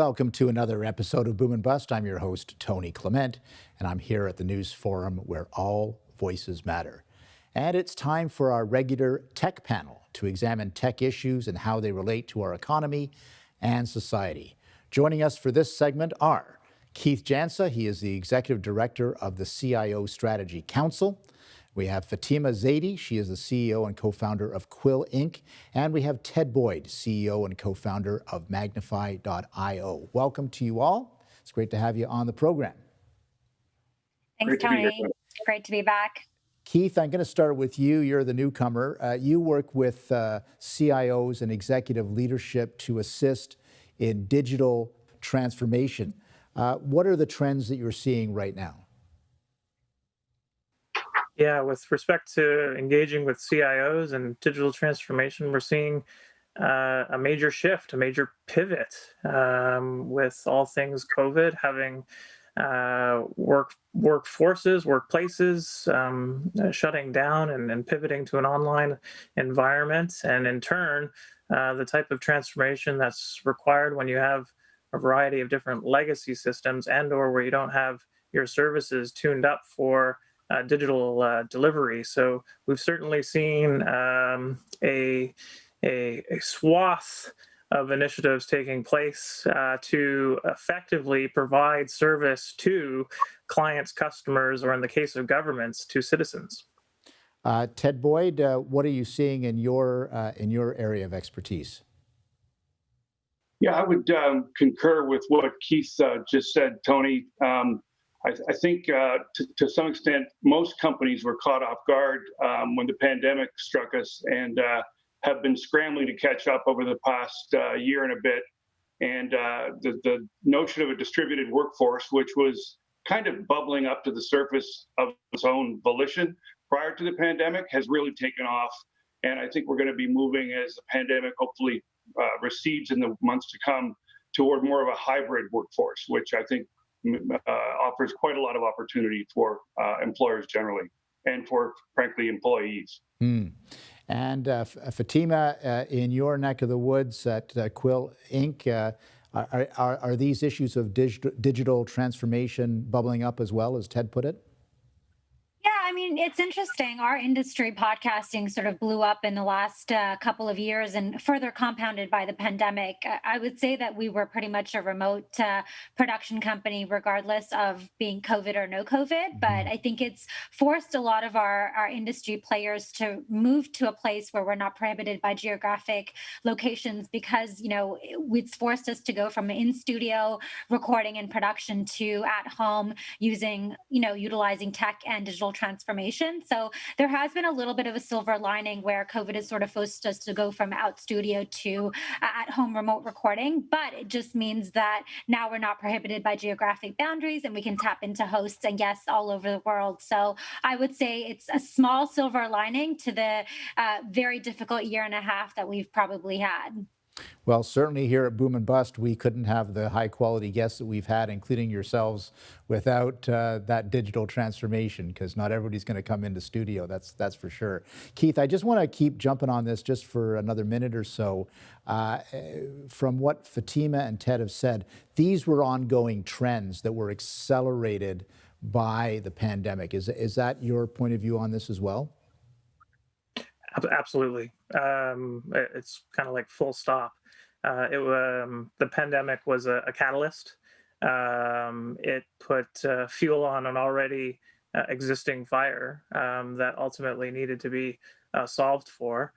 Welcome to another episode of Boom and Bust. I'm your host, Tony Clement, and I'm here at the News Forum where all voices matter. And it's time for our regular tech panel to examine tech issues and how they relate to our economy and society. Joining us for this segment are Keith Jansa. He is the Executive Director of the CIO Strategy Council. We have Fatima Zaidi. She is the CEO and co-founder of Quill Inc. And we have Ted Boyd, CEO and co-founder of Magnify.io. Welcome to you all. It's great to have you on the program. Thanks, Tony. Great to be back. Keith, I'm going to start with you. You're the newcomer. You work with CIOs and executive leadership to assist in digital transformation. What are the trends that you're seeing right now? Yeah, with respect to engaging with CIOs and digital transformation, we're seeing a major shift, a major pivot with all things COVID, having workforces, workplaces shutting down and pivoting to an online environment. And in turn, the type of transformation that's required when you have a variety of different legacy systems and or where you don't have your services tuned up for digital delivery. So we've certainly seen a swath of initiatives taking place to effectively provide service to clients, customers, or in the case of governments, to citizens. Ted Boyd, what are you seeing in your area of expertise? Yeah, I would concur with what Keith just said, Tony. I think to some extent, most companies were caught off guard when the pandemic struck us and have been scrambling to catch up over the past year and a bit. And the notion of a distributed workforce, which was kind of bubbling up to the surface of its own volition prior to the pandemic, has really taken off. And I think we're going to be moving, as the pandemic hopefully recedes in the months to come, toward more of a hybrid workforce, which I think offers quite a lot of opportunity for employers generally and for, frankly, employees. And Fatima, in your neck of the woods at Quill Inc., are these issues of digital transformation bubbling up as well, as Ted put it? Yeah, I mean, it's interesting. Our industry, podcasting, sort of blew up in the last couple of years and further compounded by the pandemic. I would say that we were pretty much a remote production company, regardless of being COVID or no COVID. But I think it's forced a lot of our industry players to move to a place where we're not prohibited by geographic locations because, it's forced us to go from in-studio recording and production to at home utilizing tech and digital transformation. So there has been a little bit of a silver lining where COVID has sort of forced us to go from out studio to at home remote recording. But it just means that now we're not prohibited by geographic boundaries and we can tap into hosts and guests all over the world. So I would say it's a small silver lining to the very difficult year and a half that we've probably had. Well, certainly here at Boom and Bust, we couldn't have the high quality guests that we've had, including yourselves, without that digital transformation, because not everybody's going to come into studio, that's for sure. Keith, I just want to keep jumping on this just for another minute or so. From what Fatima and Ted have said, these were ongoing trends that were accelerated by the pandemic. Is that your point of view on this as well? Absolutely. It's kind of like full stop. The pandemic was a catalyst. It put fuel on an already existing fire that ultimately needed to be solved for.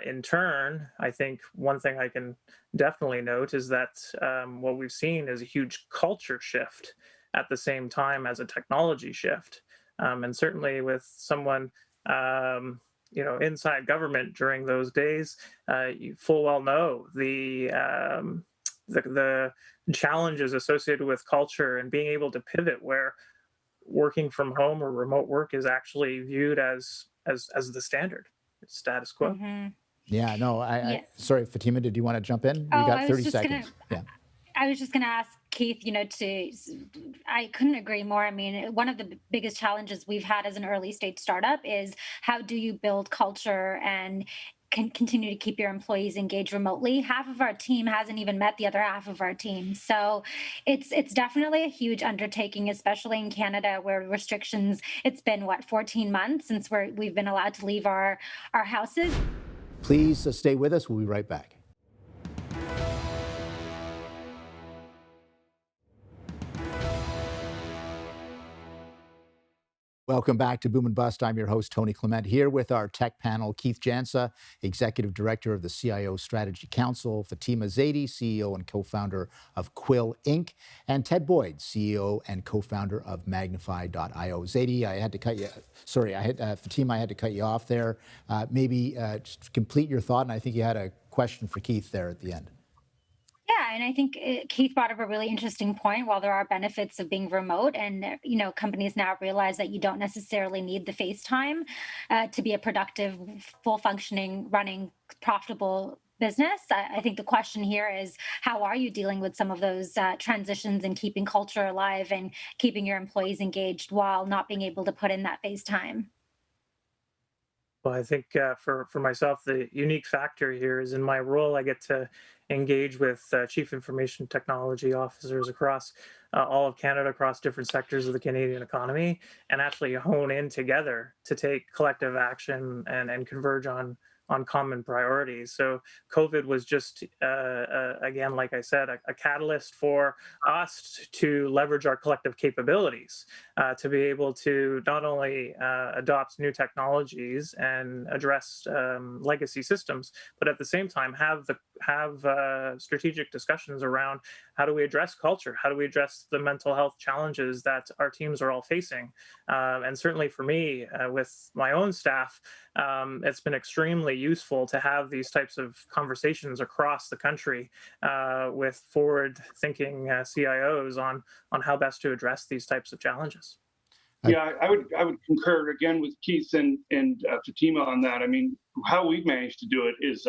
In turn, I think one thing I can definitely note is that what we've seen is a huge culture shift at the same time as a technology shift. And certainly with someone inside government during those days, you full well know the challenges associated with culture and being able to pivot where working from home or remote work is actually viewed as the standard, status quo. Mm-hmm. Yeah, no, sorry, Fatima, did you want to jump in? You got 30 seconds. I was just going to ask Keith, I couldn't agree more. I mean, one of the biggest challenges we've had as an early stage startup is how do you build culture and can continue to keep your employees engaged remotely. Half of our team hasn't even met the other half of our team. So it's definitely a huge undertaking, especially in Canada where restrictions, it's been what, 14 months since we've been allowed to leave our houses. Please stay with us. We'll be right back. Welcome back to Boom and Bust. I'm your host, Tony Clement, here with our tech panel, Keith Jansa, Executive Director of the CIO Strategy Council, Fatima Zaidi, CEO and co-founder of Quill Inc., and Ted Boyd, CEO and co-founder of Magnify.io. Zaidi, I had to cut you, Fatima, I had to cut you off there. Maybe just complete your thought, and I think you had a question for Keith there at the end. Yeah, and I think Keith brought up a really interesting point. While there are benefits of being remote, and companies now realize that you don't necessarily need the FaceTime to be a productive, full functioning, running, profitable business. I think the question here is, how are you dealing with some of those transitions and keeping culture alive and keeping your employees engaged while not being able to put in that FaceTime? Well, I think for myself, the unique factor here is in my role, I get to engage with chief information technology officers across all of Canada, across different sectors of the Canadian economy, and actually hone in together to take collective action and converge on common priorities. So COVID was just, again, like I said, a catalyst for us to leverage our collective capabilities to be able to not only adopt new technologies and address legacy systems, but at the same time have strategic discussions around how do we address culture, how do we address the mental health challenges that our teams are all facing. And certainly for me, with my own staff, it's been extremely useful to have these types of conversations across the country with forward-thinking CIOs on how best to address these types of challenges. Yeah, I would concur again with Keith and Fatima on that. I mean, how we've managed to do it is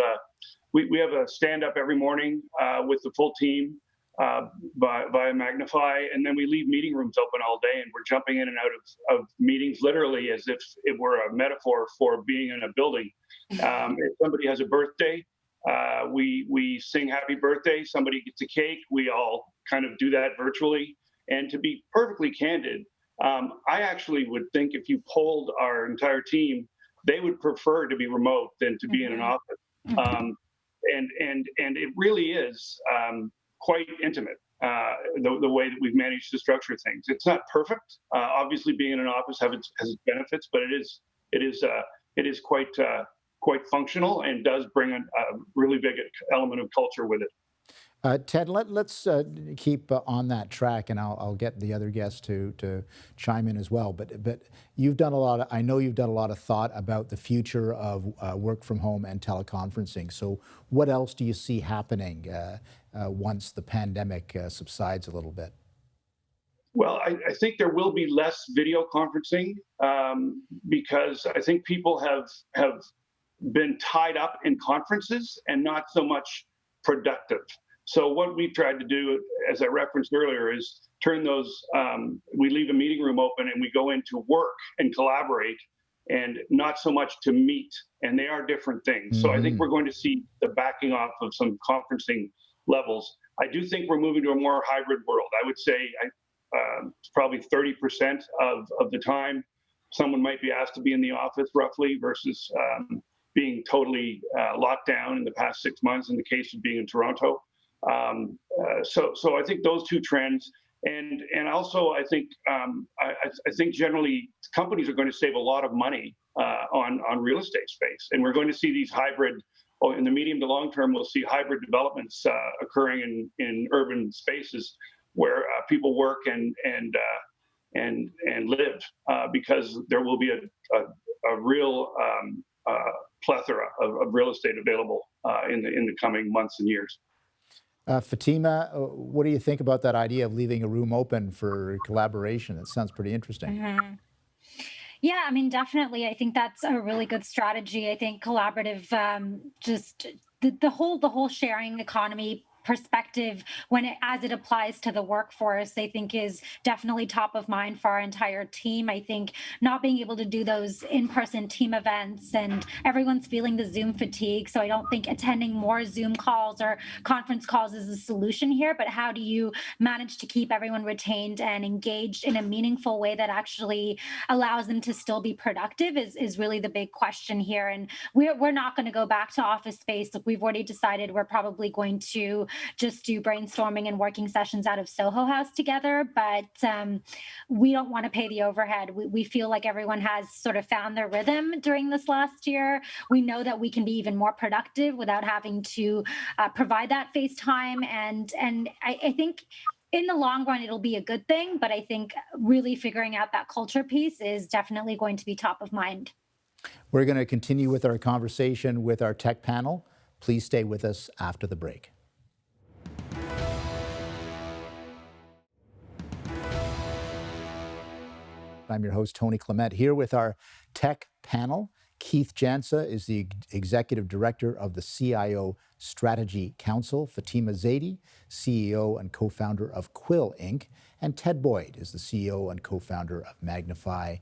we have a stand up every morning with the full team via Magnify, and then we leave meeting rooms open all day, and we're jumping in and out of meetings literally as if it were a metaphor for being in a building. If somebody has a birthday, we sing happy birthday. Somebody gets a cake. We all kind of do that virtually. And to be perfectly candid, I actually would think if you polled our entire team, they would prefer to be remote than to be in an office. And it really is quite intimate, the way that we've managed to structure things. It's not perfect. Obviously, being in an office has its benefits, but it is quite functional and does bring a really big element of culture with it. Ted, let's keep on that track, and I'll get the other guests to chime in as well. But you've done a lot of, I know you've done a lot of thought about the future of work from home and teleconferencing. So what else do you see happening once the pandemic subsides a little bit? Well, I think there will be less video conferencing because I think people have been tied up in conferences and not so much productive. So what we've tried to do, as I referenced earlier, is turn those, we leave a meeting room open and we go into work and collaborate, and not so much to meet, and they are different things. So I think we're going to see the backing off of some conferencing levels. I do think we're moving to a more hybrid world. I would say it's probably 30% of the time someone might be asked to be in the office roughly versus being totally locked down in the past 6 months in the case of being in Toronto. So I think those two trends, and also I think generally companies are going to save a lot of money on real estate space, and we're going to see these hybrid. In the medium to long term, we'll see hybrid developments occurring in urban spaces where people work and live, because there will be a real plethora of real estate available in the coming months and years. Fatima, what do you think about that idea of leaving a room open for collaboration? It sounds pretty interesting. Yeah, I mean, definitely. I think that's a really good strategy. I think collaborative, just the whole sharing economy perspective as it applies to the workforce, I think is definitely top of mind for our entire team. I think not being able to do those in-person team events, and everyone's feeling the Zoom fatigue. So I don't think attending more Zoom calls or conference calls is a solution here, but how do you manage to keep everyone retained and engaged in a meaningful way that actually allows them to still be productive is really the big question here. And we're not going to go back to office space. Look, we've already decided we're probably going to just do brainstorming and working sessions out of Soho House together, but we don't want to pay the overhead. We feel like everyone has sort of found their rhythm during this last year. We know that we can be even more productive without having to provide that face time. And I think in the long run, it'll be a good thing. But I think really figuring out that culture piece is definitely going to be top of mind. We're going to continue with our conversation with our tech panel. Please stay with us after the break. I'm your host, Tony Clement, here with our tech panel. Keith Jansa is the Executive Director of the CIO Strategy Council, Fatima Zaidi, CEO and co-founder of Quill Inc., and Ted Boyd is the CEO and co-founder of Magnify.io.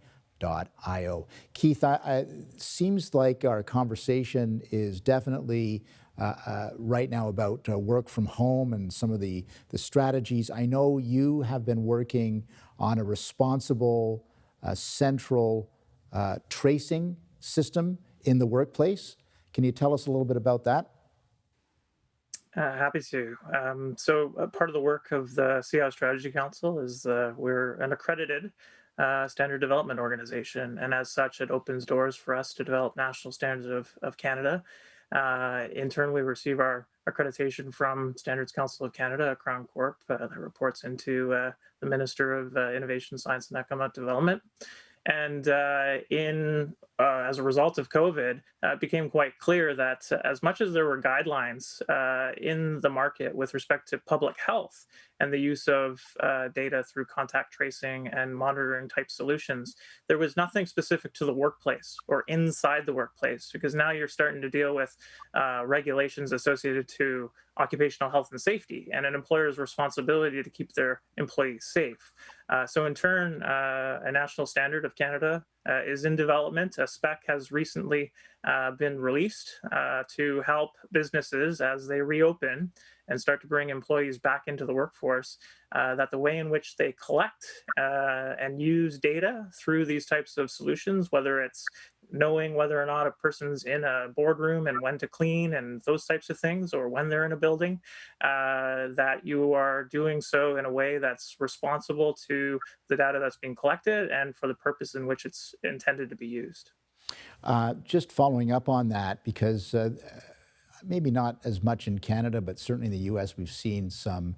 Keith, it seems like our conversation is definitely right now about work from home and some of the strategies. I know you have been working on a responsible central tracing system in the workplace. Can you tell us a little bit about that? Happy to. So part of the work of the CIO Strategy Council is we're an accredited standard development organization, and as such, it opens doors for us to develop national standards of Canada. In turn, we receive our accreditation from Standards Council of Canada, a Crown Corp that reports into the Minister of Innovation, Science and Economic Development. And as a result of COVID, it became quite clear that as much as there were guidelines in the market with respect to public health and the use of data through contact tracing and monitoring type solutions, there was nothing specific to the workplace or inside the workplace, because now you're starting to deal with regulations associated to occupational health and safety and an employer's responsibility to keep their employees safe. So in turn, a national standard of Canada is in development. A spec has recently been released to help businesses as they reopen and start to bring employees back into the workforce, that the way in which they collect and use data through these types of solutions, whether it's knowing whether or not a person's in a boardroom and when to clean and those types of things, or when they're in a building, that you are doing so in a way that's responsible to the data that's being collected and for the purpose in which it's intended to be used. Just following up on that, because maybe not as much in Canada, but certainly in the US, we've seen some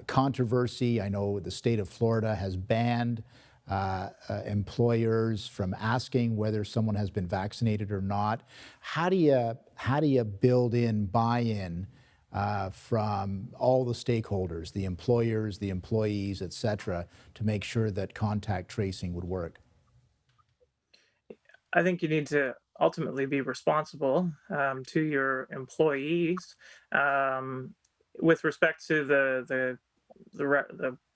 controversy. I know the state of Florida has banned employers from asking whether someone has been vaccinated or not. How do you build in buy-in from all the stakeholders, the employers, the employees, et cetera, to make sure that contact tracing would work? I think you need to ultimately be responsible to your employees with respect to the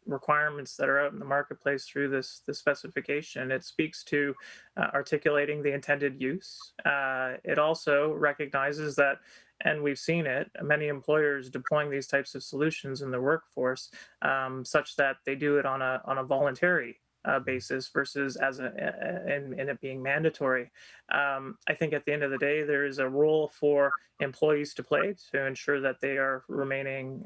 requirements that are out in the marketplace through this specification. It speaks to articulating the intended use. It also recognizes that, and we've seen it, many employers deploying these types of solutions in their workforce such that they do it on a voluntary basis versus in it being mandatory. I think at the end of the day, there is a role for employees to play to ensure that they are remaining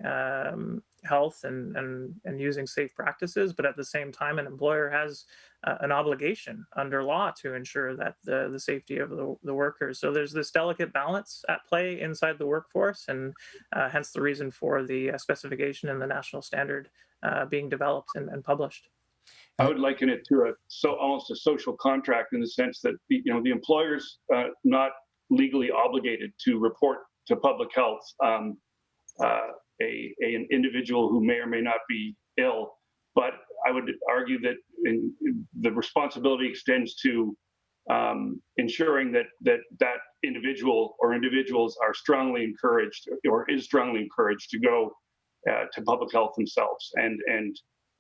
health and using safe practices. But at the same time, an employer has an obligation under law to ensure that the safety of the workers. So there's this delicate balance at play inside the workforce, and hence the reason for the specification and the national standard being developed and published. I would liken it to almost a social contract, in the sense that the employer's not legally obligated to report to public health an individual who may or may not be ill, but I would argue that the responsibility extends to ensuring that individual or individuals are strongly encouraged or is strongly encouraged to go to public health themselves. And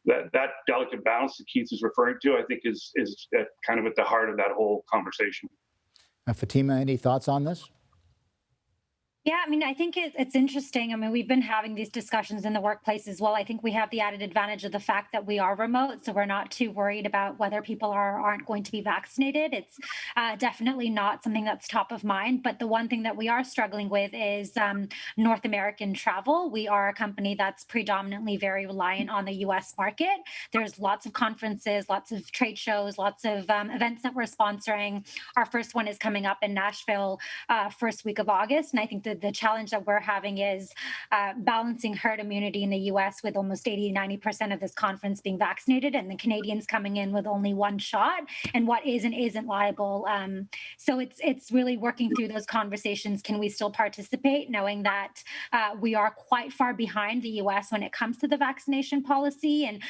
that delicate balance that Keith is referring to, I think, is kind of at the heart of that whole conversation. Fatima, any thoughts on this? Yeah, I mean, I think it's interesting. I mean, we've been having these discussions in the workplace as well. I think we have the added advantage of the fact that we are remote, so we're not too worried about whether people are or aren't going to be vaccinated. It's definitely not something that's top of mind. But the one thing that we are struggling with is North American travel. We are a company that's predominantly very reliant on the U.S. market. There's lots of conferences, lots of trade shows, lots of events that we're sponsoring. Our first one is coming up in Nashville first week of August, and I think the challenge that we're having is balancing herd immunity in the US with almost 80-90% of this conference being vaccinated, and the Canadians coming in with only one shot, and what is and isn't liable. So it's really working through those conversations. Can we still participate, knowing that we are quite far behind the US when it comes to the vaccination policy and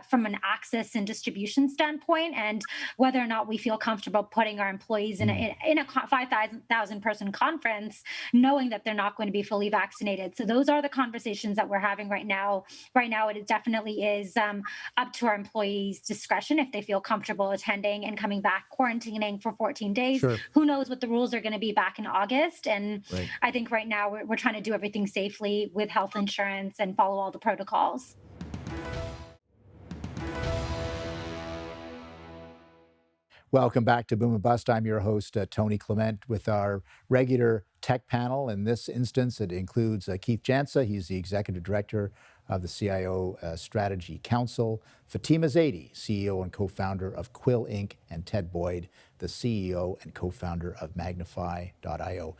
from an access and distribution standpoint, and whether or not we feel comfortable putting our employees in a 5,000 person conference, knowing that they're not going to be fully vaccinated. So those are the conversations that we're having right now. Right now, it definitely is up to our employees' discretion if they feel comfortable attending and coming back, quarantining for 14 days. Sure. Who knows what the rules are going to be back in August? And Right. I think right now we're trying to do everything safely with health insurance and follow all the protocols. Welcome back to Boom and Bust. I'm your host, Tony Clement, with our regular tech panel. In this instance, it includes Keith Jansa. He's the Executive Director of the CIO Strategy Council. Fatima Zaidi, CEO and co-founder of Quill Inc., and Ted Boyd, the CEO and co-founder of Magnify.io.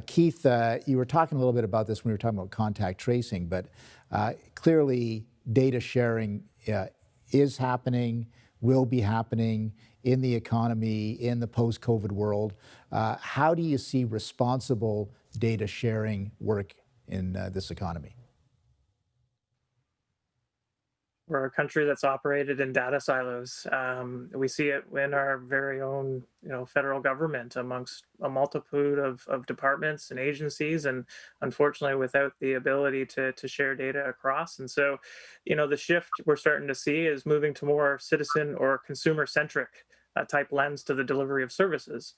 Keith, you were talking a little bit about this when we were talking about contact tracing, but clearly data sharing is happening, will be happening in the economy, in the post-COVID world. How do you see responsible data sharing work in this economy? We're a country that's operated in data silos. We see it in our very own, federal government, amongst a multitude of departments and agencies, and unfortunately, without the ability to share data across. And so, the shift we're starting to see is moving to more citizen or consumer-centric type lens to the delivery of services.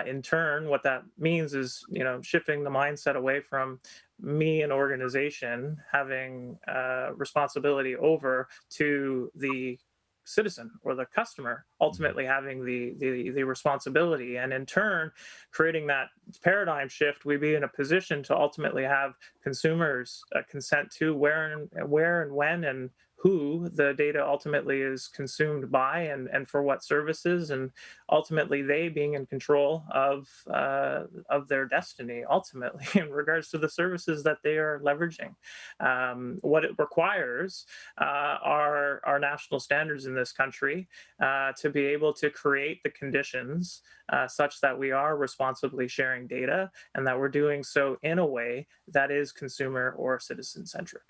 In turn, what that means is, shifting the mindset away from me, an organization, having responsibility over to the citizen or the customer ultimately having the responsibility, and in turn creating that paradigm shift. We be in a position to ultimately have consumers consent to where and when and who the data ultimately is consumed by, and for what services, and ultimately they being in control of their destiny ultimately in regards to the services that they are leveraging. What it requires are national standards in this country to be able to create the conditions such that we are responsibly sharing data, and that we're doing so in a way that is consumer or citizen centric.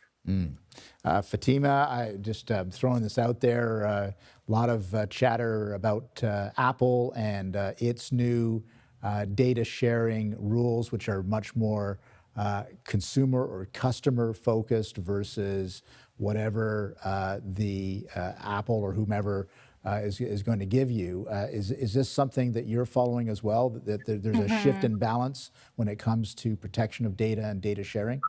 Fatima, I just throwing this out there, a lot of chatter about Apple and its new data sharing rules, which are much more consumer or customer focused versus whatever the Apple or whomever is going to give you. Is this something that you're following as well, that there's a shift in balance when it comes to protection of data and data sharing?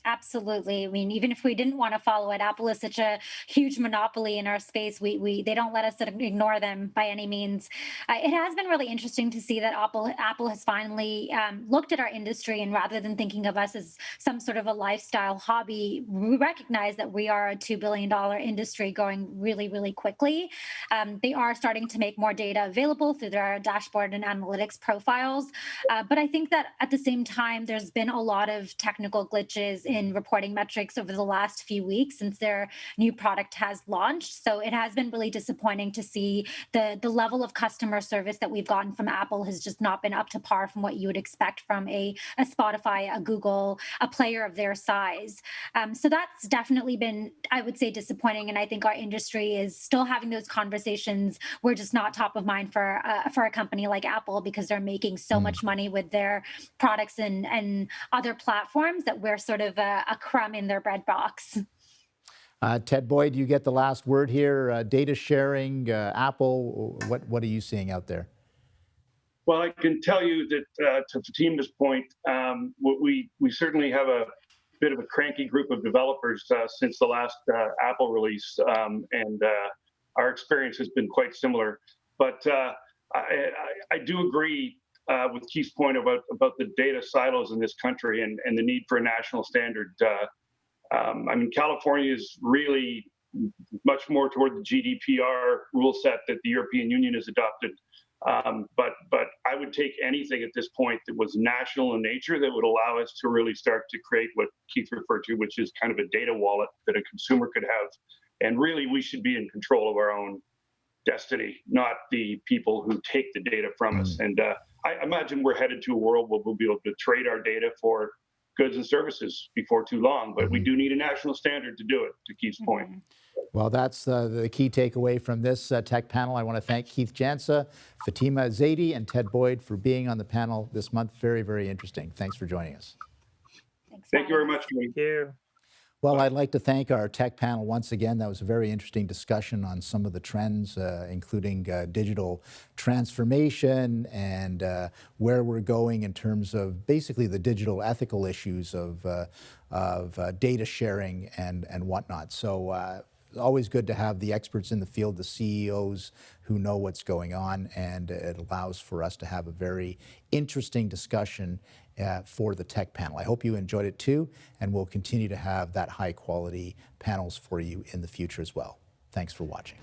Absolutely. I mean, even if we didn't want to follow it, Apple is such a huge monopoly in our space. They don't let us ignore them by any means. It has been really interesting to see that Apple has finally looked at our industry, and rather than thinking of us as some sort of a lifestyle hobby, we recognize that we are a $2 billion industry growing really, really quickly. They are starting to make more data available through their dashboard and analytics profiles. But I think that at the same time, there's been a lot of technical glitches in reporting metrics over the last few weeks since their new product has launched. So it has been really disappointing to see the level of customer service that we've gotten from Apple has just not been up to par from what you would expect from a Spotify, a Google, a player of their size. So that's definitely been, I would say, disappointing. And I think our industry is still having those conversations. We're just not top of mind for a company like Apple because they're making so much money with their products and other platforms that we're sort of a crumb in their bread box. Ted Boyd, you get the last word here. Data sharing, Apple, what are you seeing out there? Well, I can tell you that to Fatima's point, we certainly have a bit of a cranky group of developers since the last Apple release, and our experience has been quite similar. But I do agree with Keith's point about the data silos in this country and the need for a national standard. I mean, California is really much more toward the GDPR rule set that the European Union has adopted. But I would take anything at this point that was national in nature that would allow us to really start to create what Keith referred to, which is kind of a data wallet that a consumer could have. And really, we should be in control of our own destiny, not the people who take the data from us. And I imagine we're headed to a world where we'll be able to trade our data for goods and services before too long. But we do need a national standard to do it, to Keith's point. Well, that's the key takeaway from this tech panel. I want to thank Keith Jansa, Fatima Zaidi, and Ted Boyd for being on the panel this month. Very, very interesting. Thanks for joining us. Thank you very much. Thank you. Well, I'd like to thank our tech panel once again. That was a very interesting discussion on some of the trends, including digital transformation and where we're going in terms of basically the digital ethical issues of data sharing and whatnot. So always good to have the experts in the field, the CEOs who know what's going on, and it allows for us to have a very interesting discussion for the tech panel. I hope you enjoyed it too, and we'll continue to have that high quality panels for you in the future as well. Thanks for watching.